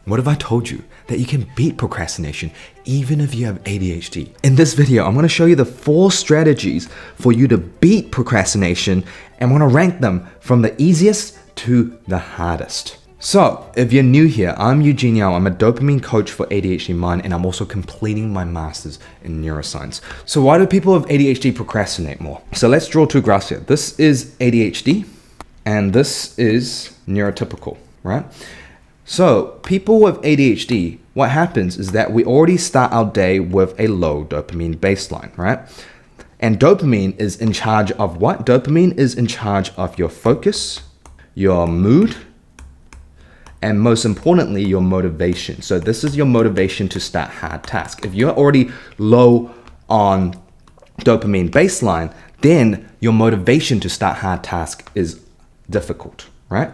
What if I told you that you can beat procrastination even if you have ADHD? In this video, I'm going to show you the 4 strategies for you to beat procrastination, and I'm going to rank them from the easiest to the hardest. So, if you're new here, I'm Eugene Yao. I'm a dopamine coach for ADHD Mind, and I'm also completing my master's in neuroscience. So why do people with ADHD procrastinate more? So let's draw 2 graphs here. This is ADHD, and this is neurotypical, right? So people with ADHD, what happens is that we already start our day with a low dopamine baseline, right? And dopamine is in charge of what? Dopamine is in charge of your focus, your mood, and most importantly, your motivation. So this is your motivation to start hard tasks. If you're already low on dopamine baseline, then your motivation to start hard tasks is difficult, right?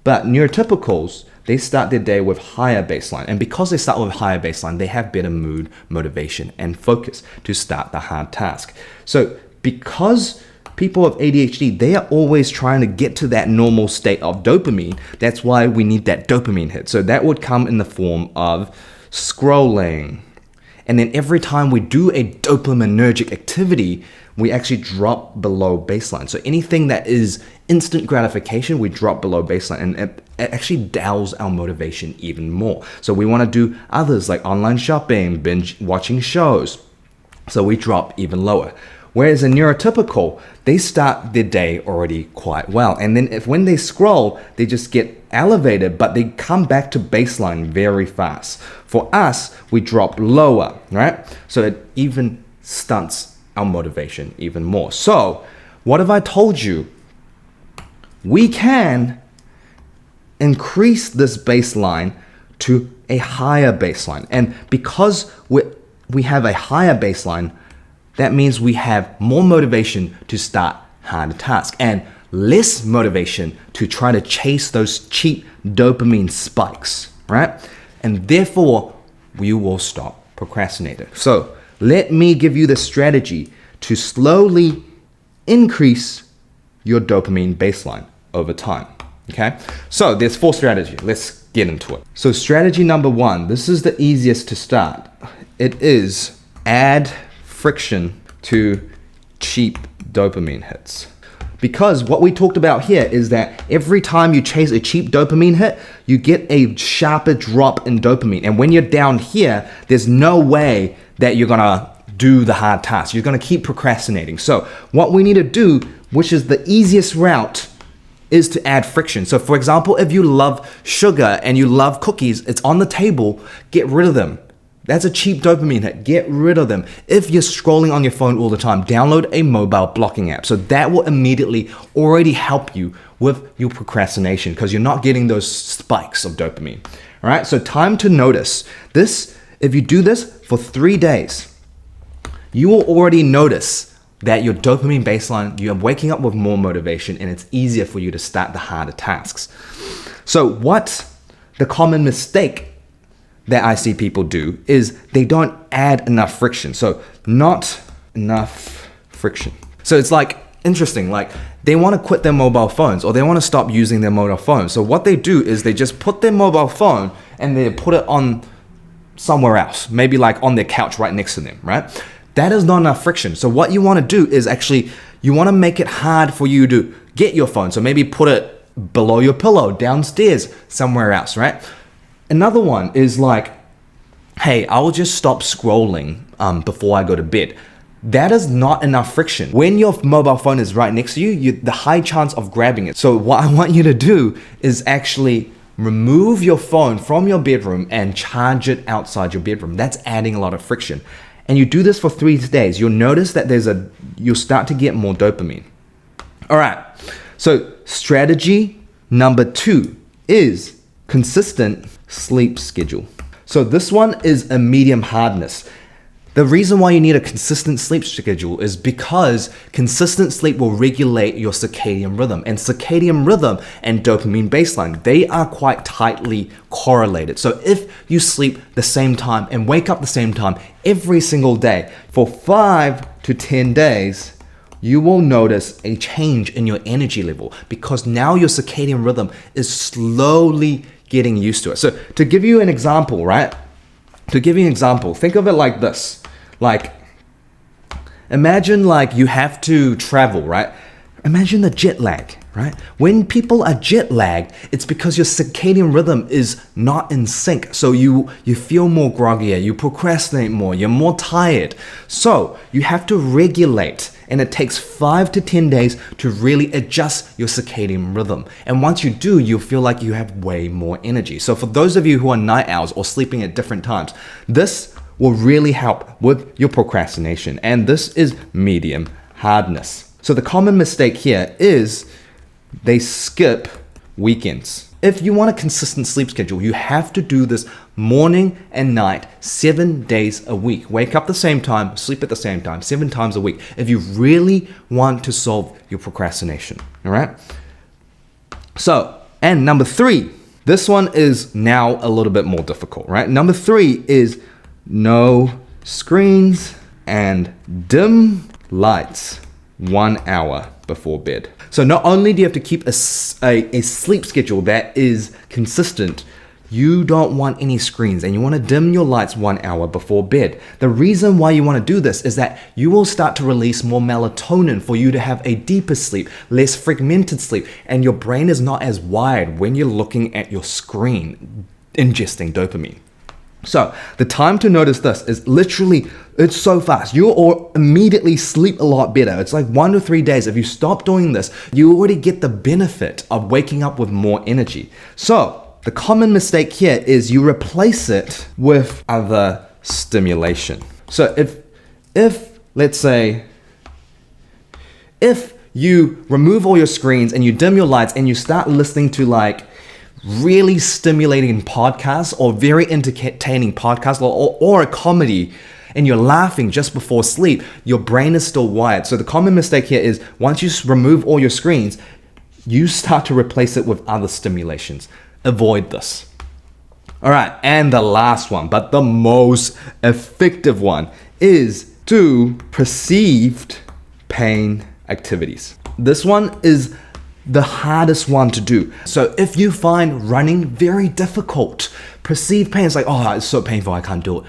But neurotypicals, they start their day with higher baseline. And because they start with higher baseline, they have better mood, motivation, and focus to start the hard task. So because people with ADHD, they are always trying to get to that normal state of dopamine. That's why we need that dopamine hit. So that would come in the form of scrolling. And then every time we do a dopaminergic activity, we actually drop below baseline. So anything that is instant gratification, we drop below baseline, and it actually dulls our motivation even more. So we want to do others like online shopping, binge watching shows. So we drop even lower. Whereas a neurotypical, they start their day already quite well. And then when they scroll, they just get elevated, but they come back to baseline very fast. For us, we drop lower, right? So it even stunts our motivation even more. So what if I told you we can increase this baseline to a higher baseline? And because we have a higher baseline, that means we have more motivation to start harder tasks and less motivation to try to chase those cheap dopamine spikes, right? And therefore, we will stop procrastinating. So let me give you the strategy to slowly increase your dopamine baseline over time, okay? So there's 4 strategies. Let's get into it. So strategy number 1, this is the easiest to start. It is add friction to cheap dopamine hits. Because what we talked about here is that every time you chase a cheap dopamine hit, you get a sharper drop in dopamine. And when you're down here, there's no way that you're gonna do the hard task. You're gonna keep procrastinating. So what we need to do, which is the easiest route, is to add friction. So for example, if you love sugar and you love cookies, it's on the table, get rid of them. That's a cheap dopamine hit. Get rid of them. If you're scrolling on your phone all the time, download a mobile blocking app. So that will immediately already help you with your procrastination because you're not getting those spikes of dopamine. All right, so time to notice. This, if you do this for 3 days, you will already notice that your dopamine baseline, you're waking up with more motivation and it's easier for you to start the harder tasks. So what the common mistake that I see people do is they don't add enough friction. So not enough friction. So it's like interesting, like they want to quit their mobile phones or they want to stop using their mobile phones. So what they do is they just put their mobile phone and they put it on somewhere else, maybe like on their couch right next to them, right? That is not enough friction. So what you want to do is actually, you want to make it hard for you to get your phone. So maybe put it below your pillow, downstairs, somewhere else, right? Another one is like, hey, I'll just stop scrolling before I go to bed. That is not enough friction. When your mobile phone is right next to you, the high chance of grabbing it. So what I want you to do is actually remove your phone from your bedroom and charge it outside your bedroom. That's adding a lot of friction. And you do this for 3 days, you'll notice that you'll start to get more dopamine. All right, so strategy number 2 is consistent sleep schedule. So this one is a medium hardness. The reason why you need a consistent sleep schedule is because consistent sleep will regulate your circadian rhythm. And circadian rhythm and dopamine baseline, they are quite tightly correlated. So if you sleep the same time and wake up the same time every single day for 5 to 10 days, you will notice a change in your energy level because now your circadian rhythm is slowly getting used to it. So to give you an example, right? To give you an example, think of it like this. Like, imagine like you have to travel, right? Imagine the jet lag, right? When people are jet lagged, it's because your circadian rhythm is not in sync. So you feel more groggier, you procrastinate more, you're more tired. So you have to regulate, and it takes 5 to 10 days to really adjust your circadian rhythm. And once you do, you'll feel like you have way more energy. So for those of you who are night owls or sleeping at different times, this will really help with your procrastination. And this is medium hardness. So the common mistake here is they skip weekends. If you want a consistent sleep schedule, you have to do this morning and night, 7 days a week. Wake up the same time, sleep at the same time, 7 times a week, if you really want to solve your procrastination, all right? So, and number 3, this one is now a little bit more difficult, right? Number 3 is no screens and dim lights 1 hour before bed. So not only do you have to keep a sleep schedule that is consistent, you don't want any screens and you want to dim your lights 1 hour before bed. The reason why you want to do this is that you will start to release more melatonin for you to have a deeper sleep, less fragmented sleep, and your brain is not as wired when you're looking at your screen, ingesting dopamine. So the time to notice this is literally, it's so fast. You'll immediately sleep a lot better. It's like 1 to 3 days. If you stop doing this, you already get the benefit of waking up with more energy. So the common mistake here is you replace it with other stimulation. So if let's say, if you remove all your screens and you dim your lights and you start listening to like really stimulating podcasts or very entertaining podcasts or a comedy, and you're laughing just before sleep, your brain is still wired. So the common mistake here is once you remove all your screens, you start to replace it with other stimulations. Avoid this. All right, and the last one, but the most effective one, is do perceived pain activities. This one is the hardest one to do. So if you find running very difficult, perceived pain is like, oh, it's so painful, I can't do it,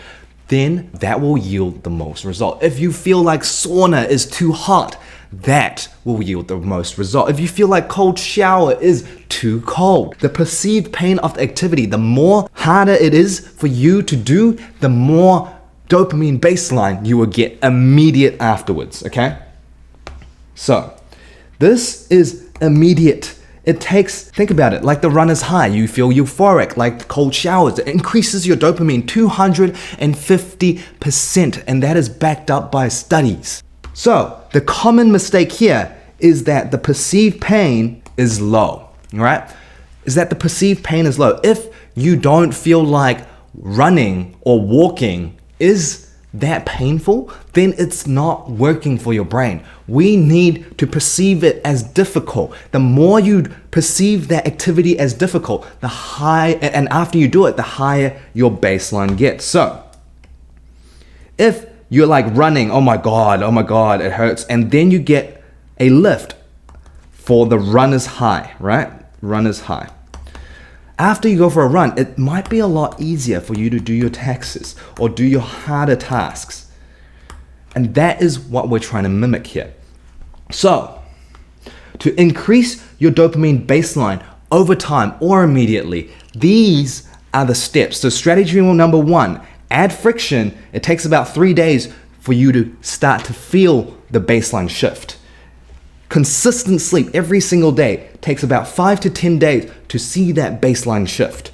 then that will yield the most result. If you feel like sauna is too hot, that will yield the most result. If you feel like cold shower is too cold, the perceived pain of the activity, the more harder it is for you to do, the more dopamine baseline you will get immediate afterwards, okay? So this is immediate. It takes, think about it, like the runner's high. You feel euphoric, like cold showers. It increases your dopamine 250%, and that is backed up by studies. So the common mistake here is that the perceived pain is low, right? Is that the perceived pain is low. If you don't feel like running or walking is that painful, then it's not working for your brain. We need to perceive it as difficult. The more you perceive that activity as difficult, the higher, and after you do it, the higher your baseline gets. So if you're like running, oh my God, it hurts, and then you get a lift for the runner's high, right? Runner's high. After you go for a run, it might be a lot easier for you to do your taxes or do your harder tasks. And that is what we're trying to mimic here. So, to increase your dopamine baseline over time or immediately, these are the steps. So strategy number 1, add friction. It takes about 3 days for you to start to feel the baseline shift. Consistent sleep every single day takes about 5 to 10 days to see that baseline shift.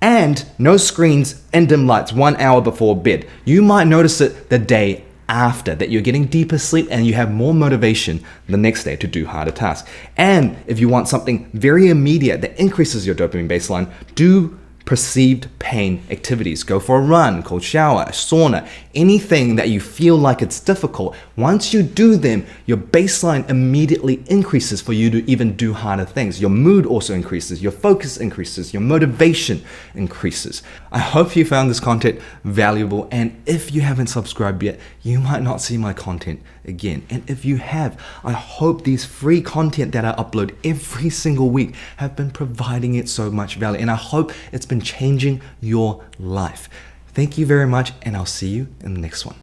And no screens and dim lights 1 hour before bed. You might notice it the day after, that you're getting deeper sleep and you have more motivation the next day to do harder tasks. And if you want something very immediate that increases your dopamine baseline, do perceived pain activities. Go for a run, cold shower, a sauna, anything that you feel like it's difficult. Once you do them, your baseline immediately increases for you to even do harder things. Your mood also increases, your focus increases, your motivation increases. I hope you found this content valuable, and if you haven't subscribed yet, you might not see my content again. And if you have, I hope these free content that I upload every single week have been providing it so much value, and I hope it's been changing your life. Thank you very much, and I'll see you in the next one.